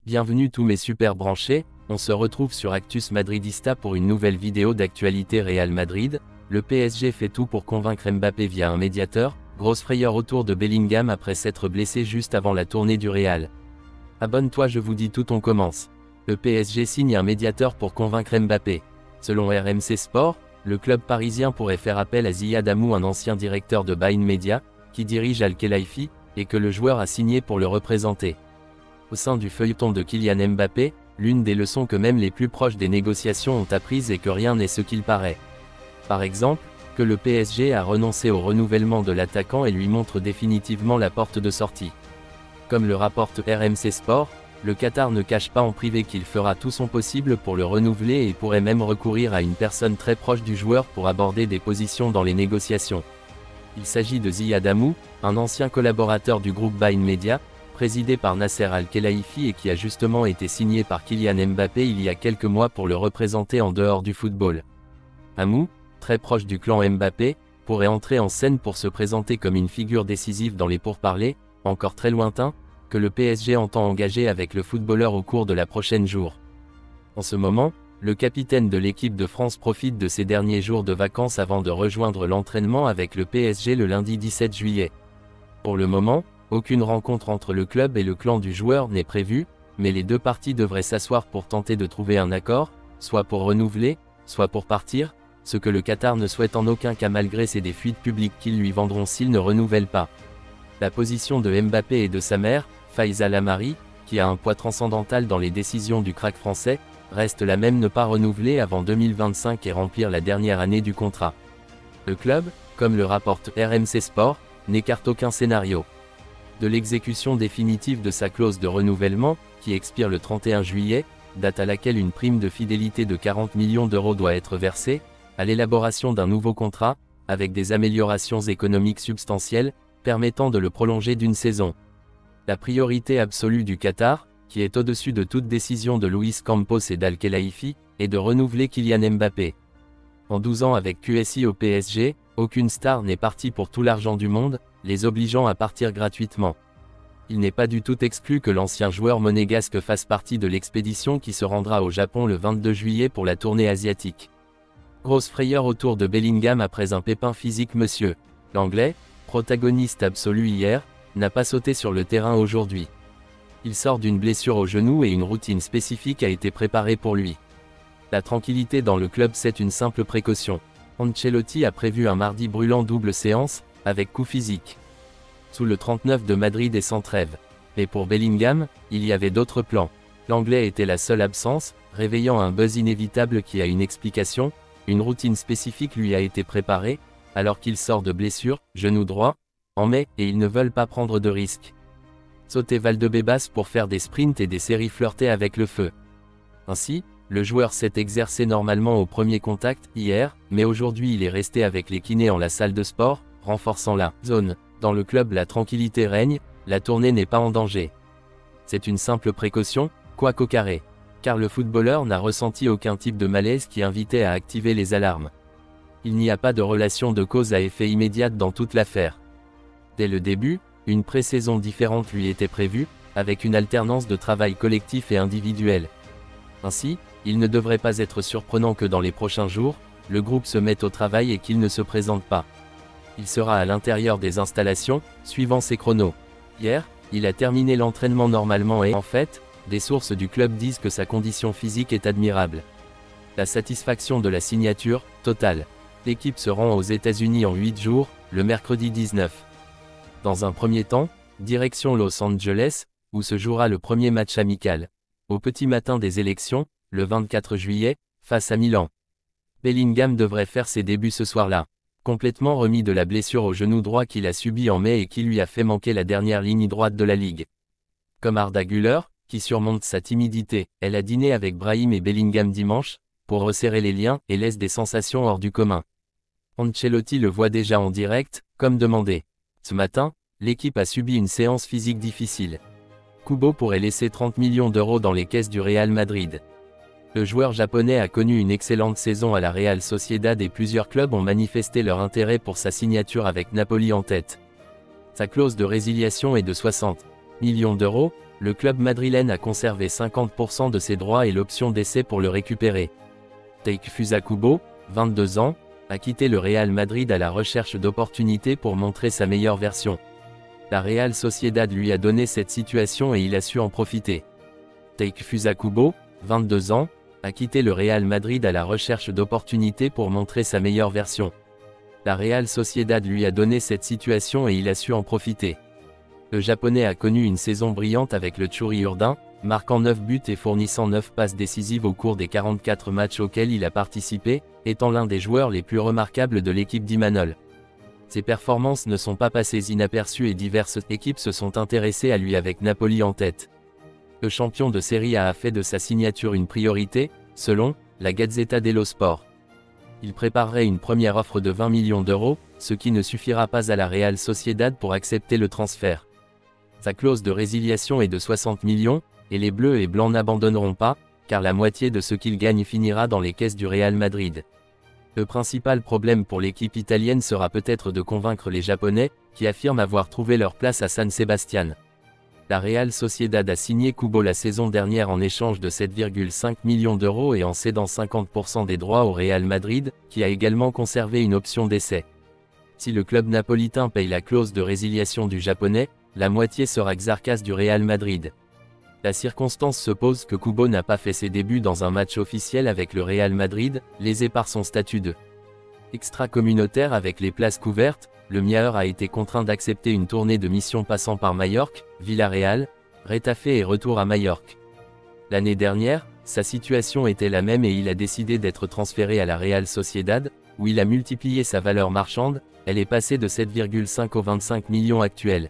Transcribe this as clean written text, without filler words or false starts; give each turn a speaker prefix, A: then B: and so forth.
A: Bienvenue tous mes super branchés, on se retrouve sur Actus Madridista pour une nouvelle vidéo d'actualité Real Madrid. Le PSG fait tout pour convaincre Mbappé via un médiateur, grosse frayeur autour de Bellingham après s'être blessé juste avant la tournée du Real. Abonne-toi, je vous dis tout, on commence. Le PSG signe un médiateur pour convaincre Mbappé. Selon RMC Sport, le club parisien pourrait faire appel à Ziad Dammou, un ancien directeur de Bein Media, qui dirige Al-Khelaifi, et que le joueur a signé pour le représenter. Au sein du feuilleton de Kylian Mbappé, l'une des leçons que même les plus proches des négociations ont apprises est que rien n'est ce qu'il paraît. Par exemple, que le PSG a renoncé au renouvellement de l'attaquant et lui montre définitivement la porte de sortie. Comme le rapporte RMC Sport, le Qatar ne cache pas en privé qu'il fera tout son possible pour le renouveler et pourrait même recourir à une personne très proche du joueur pour aborder des positions dans les négociations. Il s'agit de Ziad Dammou, un ancien collaborateur du groupe Bein Media, présidé par Nasser Al-Khelaifi et qui a justement été signé par Kylian Mbappé il y a quelques mois pour le représenter en dehors du football. Dammou, très proche du clan Mbappé, pourrait entrer en scène pour se présenter comme une figure décisive dans les pourparlers, encore très lointains, que le PSG entend engager avec le footballeur au cours de la prochaine jour. En ce moment, le capitaine de l'équipe de France profite de ses derniers jours de vacances avant de rejoindre l'entraînement avec le PSG le lundi 17 juillet. Pour le moment, aucune rencontre entre le club et le clan du joueur n'est prévue, mais les deux parties devraient s'asseoir pour tenter de trouver un accord, soit pour renouveler, soit pour partir, ce que le Qatar ne souhaite en aucun cas malgré ses des fuites publiques qu'ils lui vendront s'il ne renouvelle pas. La position de Mbappé et de sa mère, Faiza Lamari, qui a un poids transcendantal dans les décisions du crack français, reste la même: ne pas renouveler avant 2025 et remplir la dernière année du contrat. Le club, comme le rapporte RMC Sport, n'écarte aucun scénario. De l'exécution définitive de sa clause de renouvellement, qui expire le 31 juillet, date à laquelle une prime de fidélité de 40 millions d'euros doit être versée, à l'élaboration d'un nouveau contrat, avec des améliorations économiques substantielles, permettant de le prolonger d'une saison. La priorité absolue du Qatar, qui est au-dessus de toute décision de Luis Campos et d'Al-Khelaifi, est de renouveler Kylian Mbappé. En 12 ans avec QSI au PSG, aucune star n'est partie pour tout l'argent du monde, les obligeant à partir gratuitement. Il n'est pas du tout exclu que l'ancien joueur monégasque fasse partie de l'expédition qui se rendra au Japon le 22 juillet pour la tournée asiatique. Grosse frayeur autour de Bellingham après un pépin physique. Monsieur l'Anglais, protagoniste absolu hier, n'a pas sauté sur le terrain aujourd'hui. Il sort d'une blessure au genou et une routine spécifique a été préparée pour lui. La tranquillité dans le club, c'est une simple précaution. Ancelotti a prévu un mardi brûlant double séance, avec coup physique. Sous le 39 de Madrid et sans trêve. Mais pour Bellingham, il y avait d'autres plans. L'Anglais était la seule absence, réveillant un buzz inévitable qui a une explication. Une routine spécifique lui a été préparée, alors qu'il sort de blessure, genou droit, en mai, et ils ne veulent pas prendre de risques. Sauter Valdebebas pour faire des sprints et des séries flirtées avec le feu. Ainsi, le joueur s'est exercé normalement au premier contact hier, mais aujourd'hui il est resté avec les kinés en la salle de sport, renforçant la zone. Dans le club, la tranquillité règne, la tournée n'est pas en danger. C'est une simple précaution, quoi qu'au carré. Car le footballeur n'a ressenti aucun type de malaise qui invitait à activer les alarmes. Il n'y a pas de relation de cause à effet immédiate dans toute l'affaire. Dès le début, une pré-saison différente lui était prévue, avec une alternance de travail collectif et individuel. Ainsi, il ne devrait pas être surprenant que dans les prochains jours, le groupe se mette au travail et qu'il ne se présente pas. Il sera à l'intérieur des installations, suivant ses chronos. Hier, il a terminé l'entraînement normalement et, en fait, des sources du club disent que sa condition physique est admirable. La satisfaction de la signature, totale. L'équipe se rend aux États-Unis en 8 jours, le mercredi 19. Dans un premier temps, direction Los Angeles, où se jouera le premier match amical. Au petit matin des élections, le 24 juillet, face à Milan. Bellingham devrait faire ses débuts ce soir-là. Complètement remis de la blessure au genou droit qu'il a subi en mai et qui lui a fait manquer la dernière ligne droite de la Ligue. Comme Arda Güler, qui surmonte sa timidité, elle a dîné avec Brahim et Bellingham dimanche, pour resserrer les liens, et laisse des sensations hors du commun. Ancelotti le voit déjà en direct, comme demandé. Ce matin, l'équipe a subi une séance physique difficile. Kubo pourrait laisser 30 millions d'euros dans les caisses du Real Madrid. Le joueur japonais a connu une excellente saison à la Real Sociedad et plusieurs clubs ont manifesté leur intérêt pour sa signature avec Napoli en tête. Sa clause de résiliation est de 60 millions d'euros, Le club madrilène a conservé 50% de ses droits et l'option d'essai pour le récupérer. Takefusa Kubo, 22 ans, a quitté le Real Madrid à la recherche d'opportunités pour montrer sa meilleure version. La Real Sociedad lui a donné cette situation et il a su en profiter. Takefusa Kubo, 22 ans, a quitté le Real Madrid à la recherche d'opportunités pour montrer sa meilleure version. La Real Sociedad lui a donné cette situation et il a su en profiter. Le Japonais a connu une saison brillante avec le Txuri Urdin, marquant 9 buts et fournissant 9 passes décisives au cours des 44 matchs auxquels il a participé, étant l'un des joueurs les plus remarquables de l'équipe d'Imanol. Ses performances ne sont pas passées inaperçues et diverses équipes se sont intéressées à lui avec Napoli en tête. Le champion de Serie A fait de sa signature une priorité, selon la Gazzetta dello Sport. Il préparerait une première offre de 20 millions d'euros, ce qui ne suffira pas à la Real Sociedad pour accepter le transfert. Sa clause de résiliation est de 60 millions, et les Bleus et Blancs n'abandonneront pas, car la moitié de ce qu'ils gagnent finira dans les caisses du Real Madrid. Le principal problème pour l'équipe italienne sera peut-être de convaincre les Japonais, qui affirment avoir trouvé leur place à San Sebastian. La Real Sociedad a signé Kubo la saison dernière en échange de 7,5 millions d'euros et en cédant 50% des droits au Real Madrid, qui a également conservé une option d'essai. Si le club napolitain paye la clause de résiliation du Japonais, la moitié sera Xarcas du Real Madrid. La circonstance se pose que Kubo n'a pas fait ses débuts dans un match officiel avec le Real Madrid, lésé par son statut de extra-communautaire avec les places couvertes. Le Miaeur a été contraint d'accepter une tournée de mission passant par Majorque, Villarreal, Retafe et retour à Majorque. L'année dernière, sa situation était la même et il a décidé d'être transféré à la Real Sociedad, où il a multiplié sa valeur marchande, elle est passée de 7,5 aux 25 millions actuels.